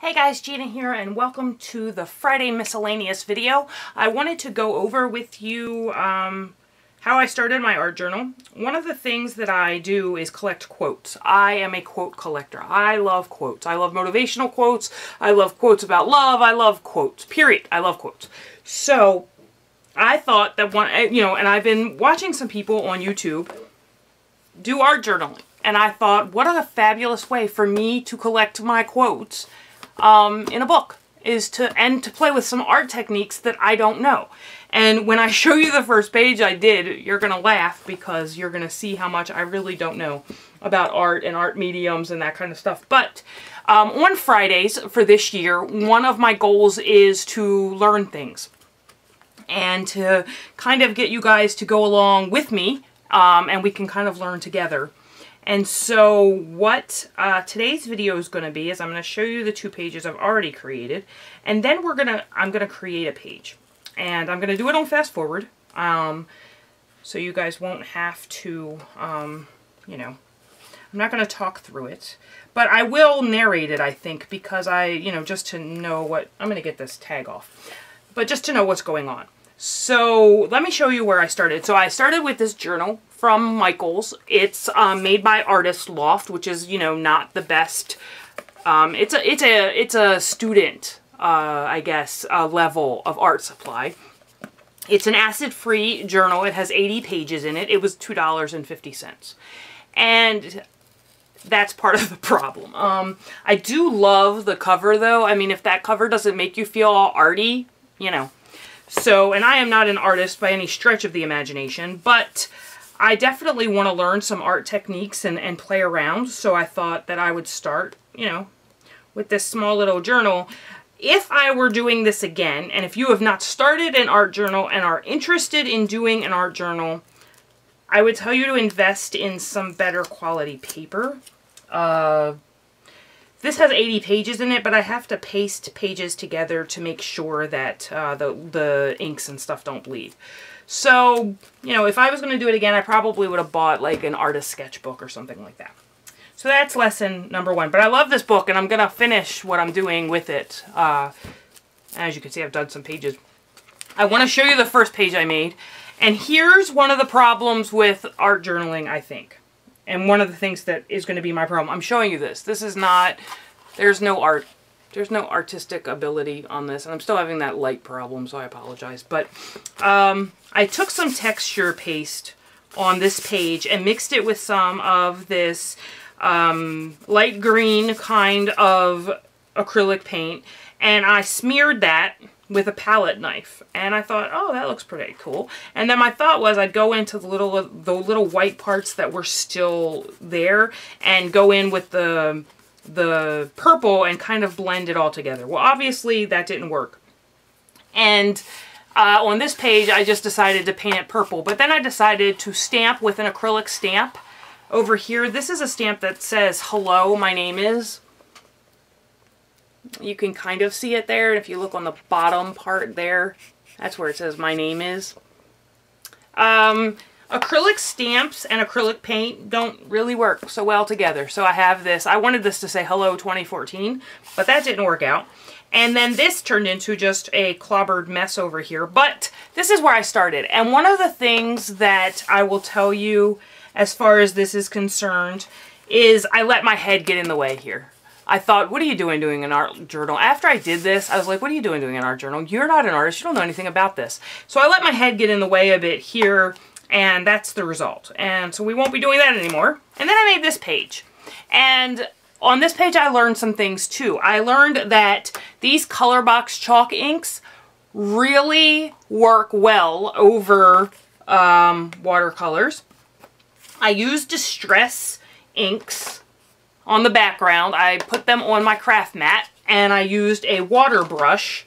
Hey guys, Gina here and welcome to the Friday Miscellaneous video. I wanted to go over with you how I started my art journal. One of the things that I do is collect quotes. I am a quote collector. I love quotes. I love motivational quotes. I love quotes about love. I love quotes, period. I love quotes. So I thought that and I've been watching some people on YouTube do art journaling. And I thought, what a fabulous way for me to collect my quotes in a book is to play with some art techniques that I don't know. And when I show you the first page I did, you're going to laugh because you're going to see how much I really don't know about art and art mediums and that kind of stuff. But on Fridays for this year, one of my goals is to learn things and to kind of get you guys to go along with me and we can kind of learn together. And so what today's video is going to be is I'm going to show you the 2 pages I've already created, and then I'm going to create a page. And I'm going to do it on fast forward, so you guys won't have to, I'm not going to talk through it, but I will narrate it, I think, because just to know what, I'm going to get this tag off, but just to know what's going on. So let me show you where I started. So I started with this journal from Michaels. It's made by Artist Loft, which is, not the best. It's a student, I guess, level of art supply. It's an acid-free journal. It has 80 pages in it. It was $2.50. And that's part of the problem. I do love the cover, though. I mean, if that cover doesn't make you feel all arty, So, and I am not an artist by any stretch of the imagination, but I definitely want to learn some art techniques and play around, so I thought that I would start, with this small little journal. If I were doing this again, and if you have not started an art journal and are interested in doing an art journal, I would tell you to invest in some better quality paper. This has 80 pages in it, but I have to paste pages together to make sure that the inks and stuff don't bleed. So, if I was going to do it again, I probably would have bought like an artist sketchbook or something like that. So that's lesson number 1. But I love this book, and I'm going to finish what I'm doing with it. As you can see, I've done some pages. I want to show you the first page I made. And here's one of the problems with art journaling, I think. And one of the things that is going to be my problem. I'm showing you this. This is not, there's no art. There's no artistic ability on this. And I'm still having that light problem, so I apologize. But I took some texture paste on this page and mixed it with some of this light green kind of acrylic paint. And I smeared that with a palette knife, and I thought, oh, that looks pretty cool. And then my thought was I'd go into the little white parts that were still there and go in with the purple and kind of blend it all together. Well, obviously that didn't work. And on this page, I just decided to paint it purple, but then I decided to stamp with an acrylic stamp over here. This is a stamp that says, "Hello, my name is." You can kind of see it there. If you look on the bottom part there, that's where it says "my name is." Acrylic stamps and acrylic paint don't really work so well together. So I have this. I wanted this to say "Hello 2014," but that didn't work out. And then this turned into just a clobbered mess over here. But this is where I started. And one of the things that I will tell you as far as this is concerned is I let my head get in the way here. I thought, what are you doing an art journal? After I did this, I was like, what are you doing an art journal? You're not an artist. You don't know anything about this. So I let my head get in the way a bit here, and that's the result. And so we won't be doing that anymore. And then I made this page. And on this page, I learned some things too. I learned that these Colorbox chalk inks really work well over watercolors. I used Distress inks on the background. I put them on my craft mat, and I used a water brush,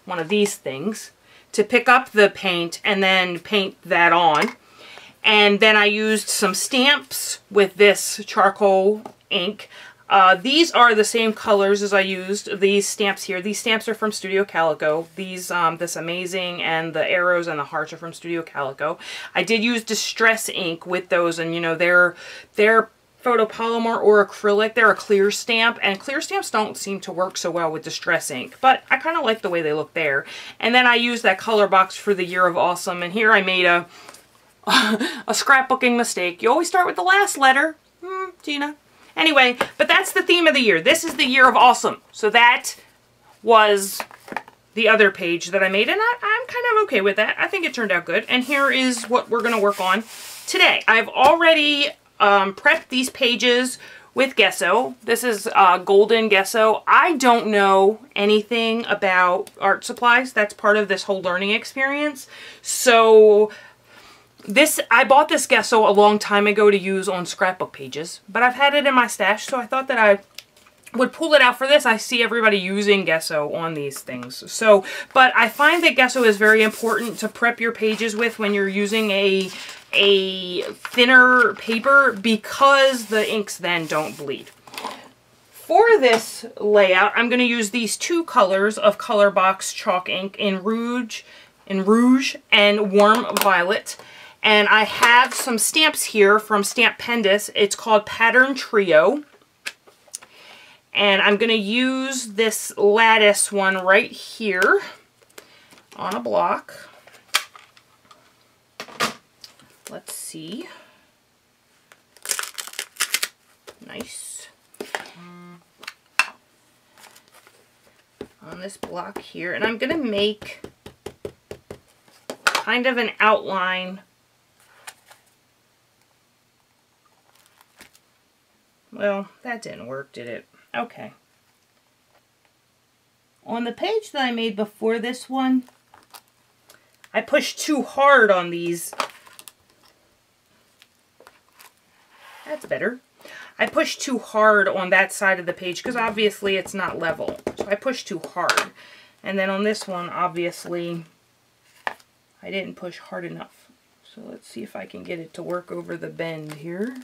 one of these things, to pick up the paint and then paint that on. And then I used some stamps with this charcoal ink. These are the same colors as I used these stamps here. These stamps are from Studio Calico. These, this Amazing and the arrows and the hearts are from Studio Calico. I did use Distress ink with those, and they're photopolymer or acrylic. They're a clear stamp, and clear stamps don't seem to work so well with Distress ink, but I kind of like the way they look there. And then I used that color box for the Year of Awesome, and here I made a scrapbooking mistake. You always start with the last letter. Gina. Anyway, but that's the theme of the year. This is the Year of Awesome. So that was the other page that I made, and I'm kind of okay with that. I think it turned out good. And here is what we're going to work on today. I've already prepped these pages with gesso. This is golden gesso. I don't know anything about art supplies. That's part of this whole learning experience. So I bought this gesso a long time ago to use on scrapbook pages, but I've had it in my stash, so I thought that I would pull it out for this. I see everybody using gesso on these things. So, but I find that gesso is very important to prep your pages with when you're using a thinner paper, because the inks then don't bleed. For this layout, I'm going to use these two colors of Colorbox chalk ink in Rouge and Warm Violet. And I have some stamps here from Stamp Pendus. It's called Pattern Trio. And I'm going to use this lattice one right here on a block. Let's see. Nice. On this block here. And I'm going to make kind of an outline. Well, that didn't work, did it? Okay. On the page that I made before this one, I pushed too hard on these. That's better. I pushed too hard on that side of the page because obviously it's not level. So I pushed too hard. And then on this one, obviously, I didn't push hard enough. So let's see if I can get it to work over the bend here.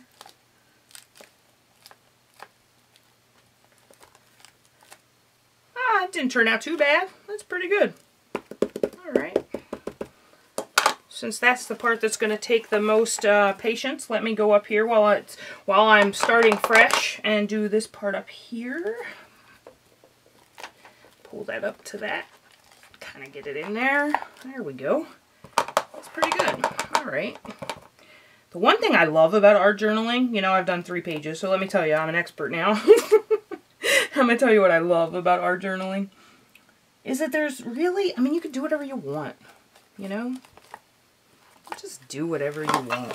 It didn't turn out too bad. That's pretty good. Alright. Since that's the part that's going to take the most patience, let me go up here while I'm starting fresh and do this part up here. Pull that up to that. Kind of get it in there. There we go. That's pretty good. Alright. The one thing I love about art journaling, you know, I've done 3 pages, so let me tell you, I'm an expert now. I'm going to tell you what I love about art journaling. Is that there's really, I mean, you can do whatever you want, you know? Just do whatever you want.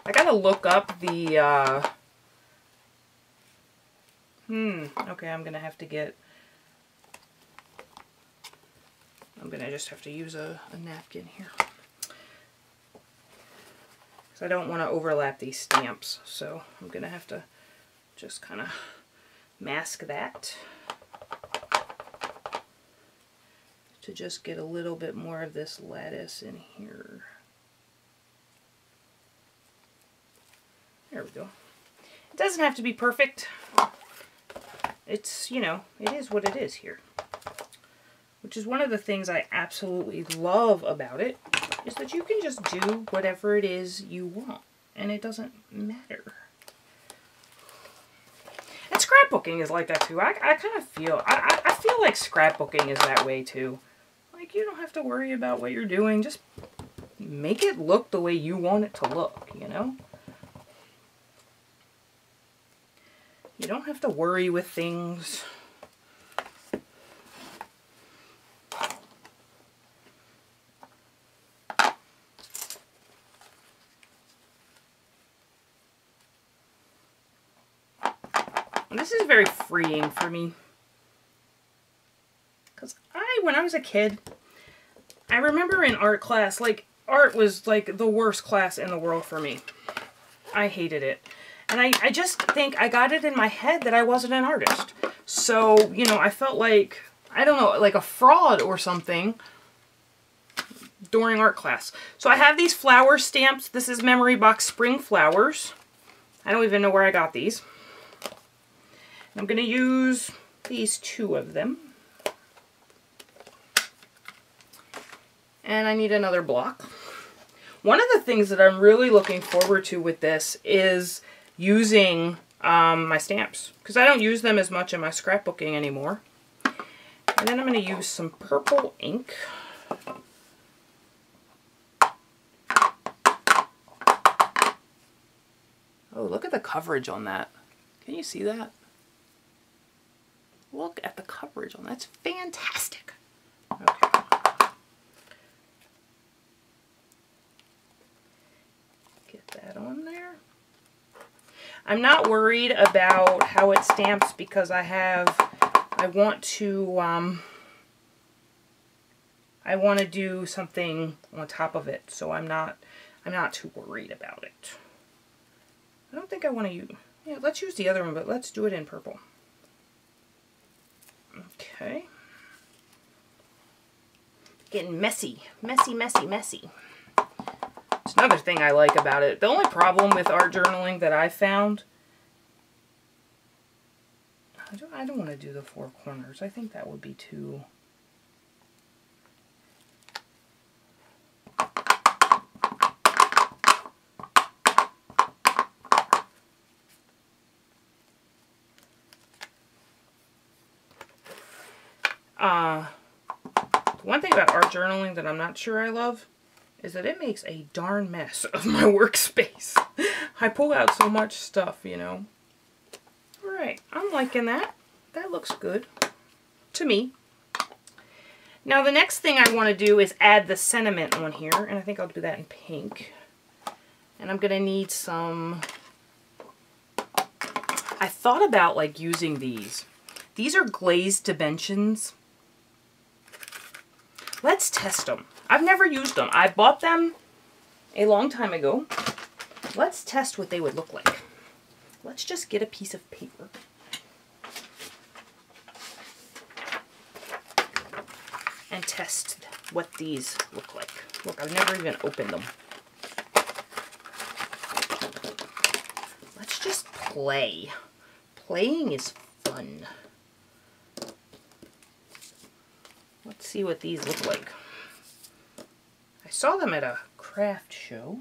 I got to look up the, okay, I'm going to have to get, I'm going to just have to use a napkin here. Because I don't want to overlap these stamps, so I'm going to have to just kind of mask that to just get a little bit more of this lattice in here. There we go. It doesn't have to be perfect. It's, you know, it is what it is here. Which is one of the things I absolutely love about it, is that you can just do whatever it is you want, and it doesn't matter. And scrapbooking is like that too. I kind of feel, I feel like scrapbooking is that way too. Like, you don't have to worry about what you're doing. Just make it look the way you want it to look, you know? You don't have to worry with things. This is very freeing for me, because when I was a kid, I remember in art class, like, art was like the worst class in the world for me. I hated it. And I just think I got it in my head that I wasn't an artist. So, you know, I felt like, I don't know, like a fraud or something during art class. So I have these flower stamps. This is Memory Box Spring Flowers. I don't even know where I got these. I'm going to use these 2 of them. And I need another block. One of the things that I'm really looking forward to with this is using my stamps, because I don't use them as much in my scrapbooking anymore. And then I'm going to use some purple ink. Oh, look at the coverage on that. Can you see that? Look at the coverage on that. That's fantastic. Okay. Get that on there. I'm not worried about how it stamps because I want to do something on top of it, so I'm not too worried about it. I don't think I want to use, yeah, let's use the other one, but let's do it in purple. Okay. Getting messy, messy, messy, messy. It's another thing I like about it. The only problem with art journaling that I found, I don't want to do the four corners. I think that would be too... One thing about art journaling that I'm not sure I love is that it makes a darn mess of my workspace. I pull out so much stuff, you know. Alright, I'm liking that. That looks good to me. Now the next thing I want to do is add the sentiment on here, and I think I'll do that in pink. And I'm going to need some... I thought about like using these. These are glazed dimensions. Let's test them. I've never used them. I bought them a long time ago. Let's test what they would look like. Let's just get a piece of paper. And test what these look like. Look, I've never even opened them. Let's just play. Playing is fun. Let's see what these look like. I saw them at a craft show.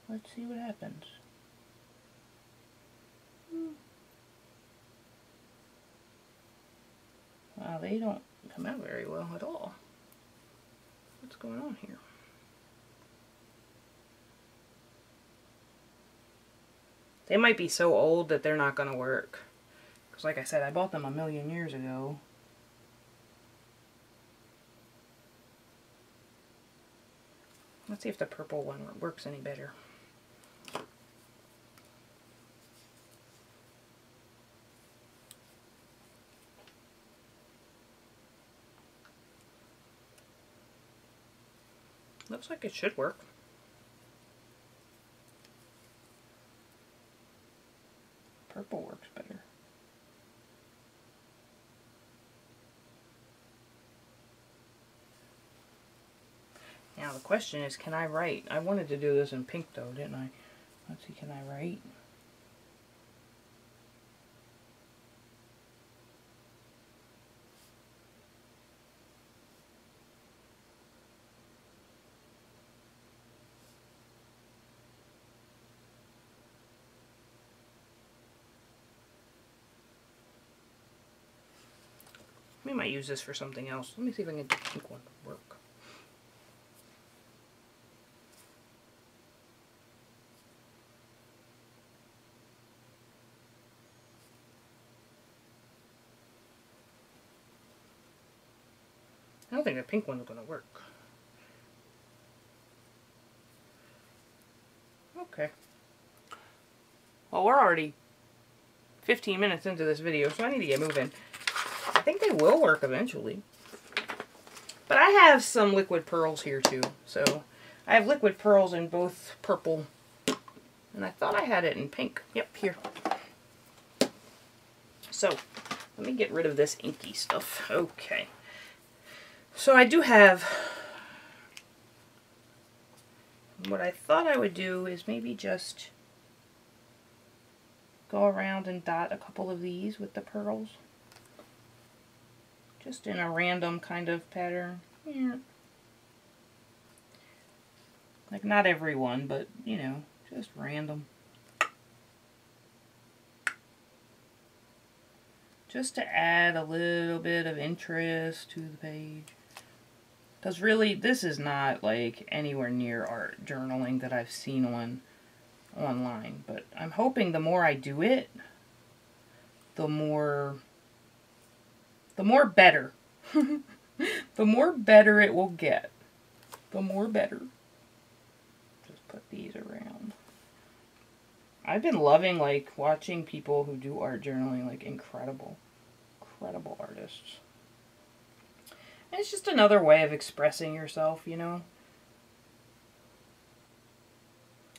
Let's see what happens. Wow, they don't come out very well at all. What's going on here? They might be so old that they're not going to work. Because like I said, I bought them a million years ago. Let's see if the purple one works any better. Looks like it should work. Purple works better. Now the question is, can I write? I wanted to do this in pink though, didn't I? Let's see, can I write? We might use this for something else. Let me see if I can get the pink one to work. I don't think the pink one's going to work. Okay. Well, we're already 15 minutes into this video, so I need to get moving. I think they will work eventually. But I have some liquid pearls here too. So I have liquid pearls in both purple, and I thought I had it in pink. Yep, here. So let me get rid of this inky stuff. Okay. So I do have, what I thought I would do is maybe just go around and dot a couple of these with the pearls. Just in a random kind of pattern. Yeah. Like not every one, but you know, just random. Just to add a little bit of interest to the page. Because really, this is not like anywhere near art journaling that I've seen online. But I'm hoping the more I do it, the more better. The more better it will get. The more better. Just put these around. I've been loving like watching people who do art journaling, like incredible artists. And it's just another way of expressing yourself, you know.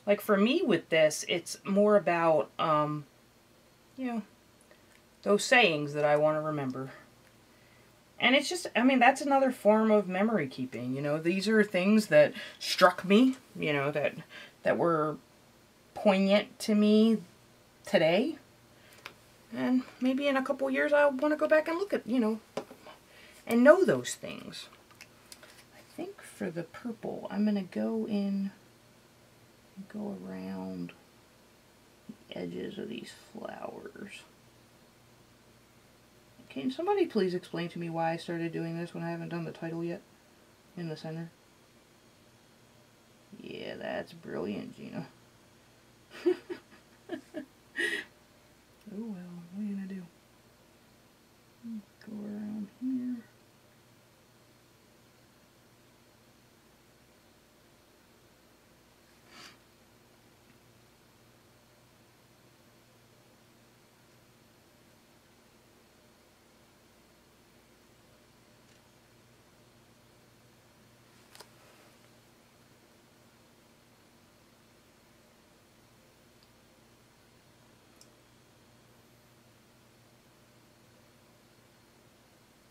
Like for me with this, it's more about, you know, those sayings that I want to remember. And it's just, I mean, that's another form of memory keeping, you know. These are things that struck me, you know, that were poignant to me today. And maybe in a couple years I'll want to go back and look at, you know, and know those things. I think for the purple, I'm going to go in and go around the edges of these flowers. Can somebody please explain to me why I started doing this when I haven't done the title yet? In the center. Yeah, that's brilliant, Gina. Oh well, what are you gonna do? Go around here.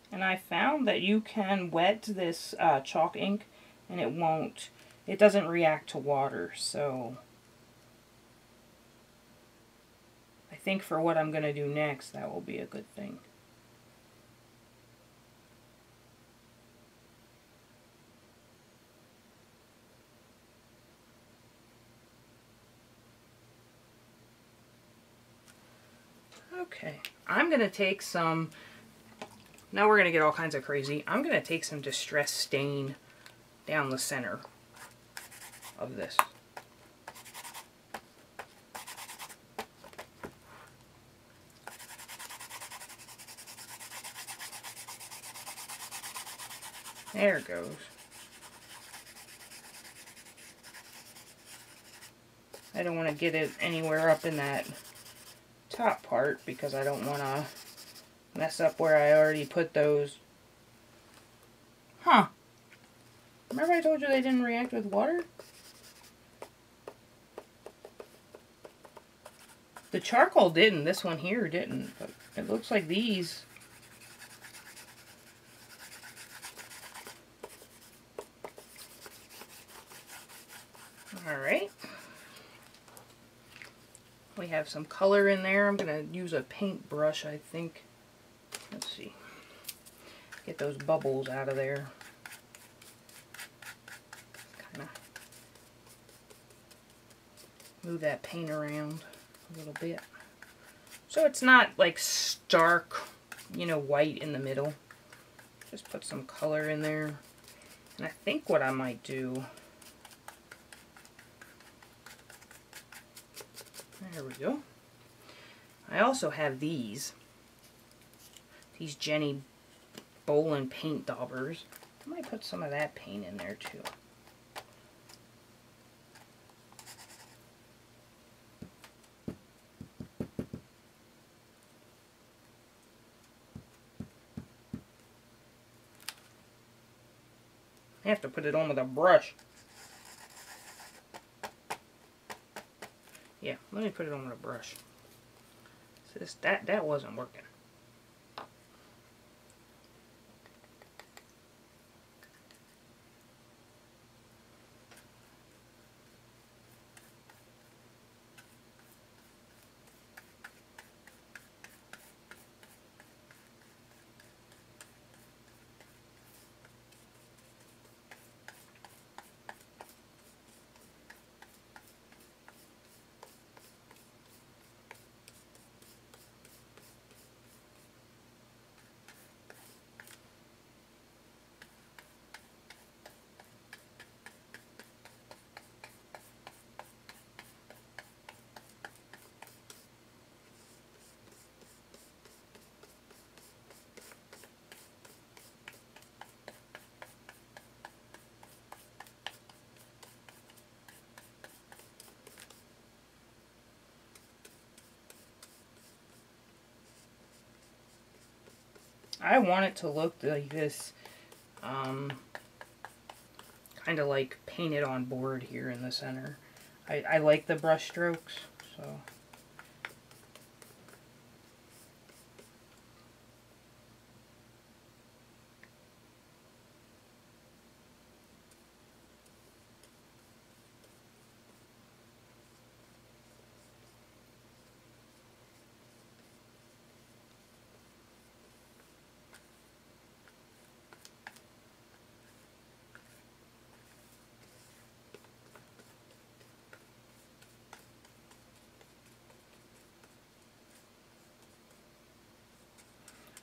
And I found that you can wet this chalk ink and it doesn't react to water, so I think for what I'm going to do next, that will be a good thing. Okay, I'm going to take some, now we're going to get all kinds of crazy. I'm going to take some Distress Stain down the center of this. There it goes. I don't want to get it anywhere up in that top part because I don't want to mess up where I already put those. Huh. Remember I told you they didn't react with water? The charcoal didn't. This one here didn't. But it looks like these. Alright. We have some color in there. I'm going to use a paintbrush, I think. Let's see. Get those bubbles out of there. Kind of move that paint around a little bit. So it's not like stark, you know, white in the middle. Just put some color in there. And I think what I might do, there we go. I also have these Jenny Bolin paint daubers. I might put some of that paint in there too. I have to put it on with a brush. Yeah, let me put it on with a brush. So that wasn't working. I want it to look like this, kind of like painted on board here in the center. I like the brush strokes, so.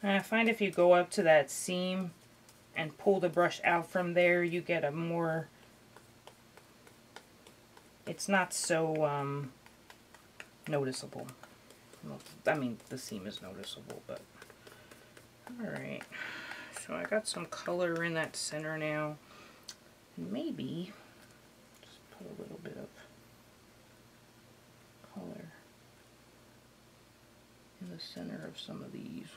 And I find if you go up to that seam and pull the brush out from there, you get a more, it's not so noticeable. Well, I mean, the seam is noticeable, but alright. So I got some color in that center now. Maybe just put a little bit of color in the center of some of these.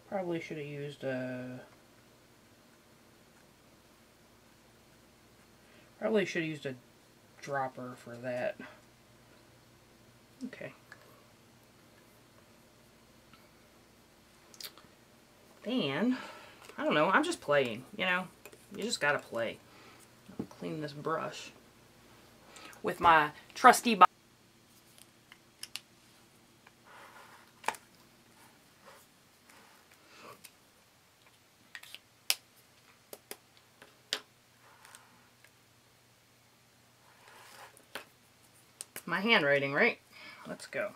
Probably should have used a dropper for that. Okay. Then, I don't know, I'm just playing, you know? You just gotta play. I'll clean this brush with my trusty my handwriting, right? Let's go.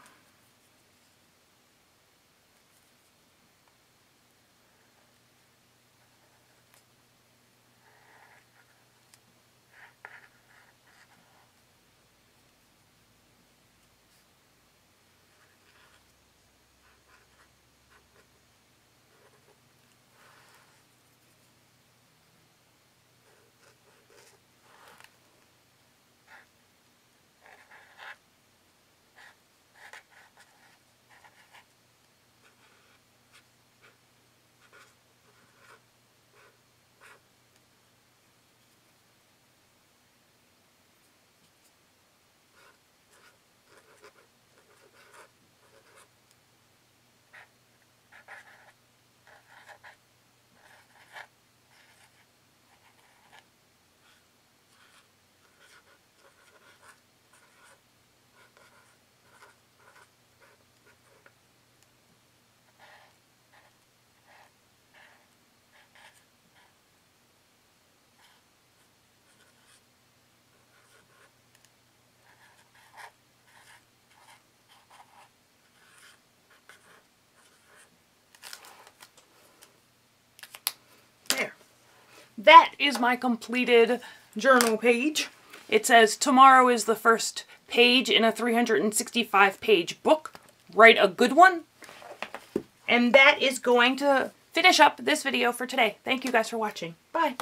There. That is my completed journal page. It says, tomorrow is the first page in a 365-page book. Write a good one. And that is going to finish up this video for today. Thank you guys for watching. Bye.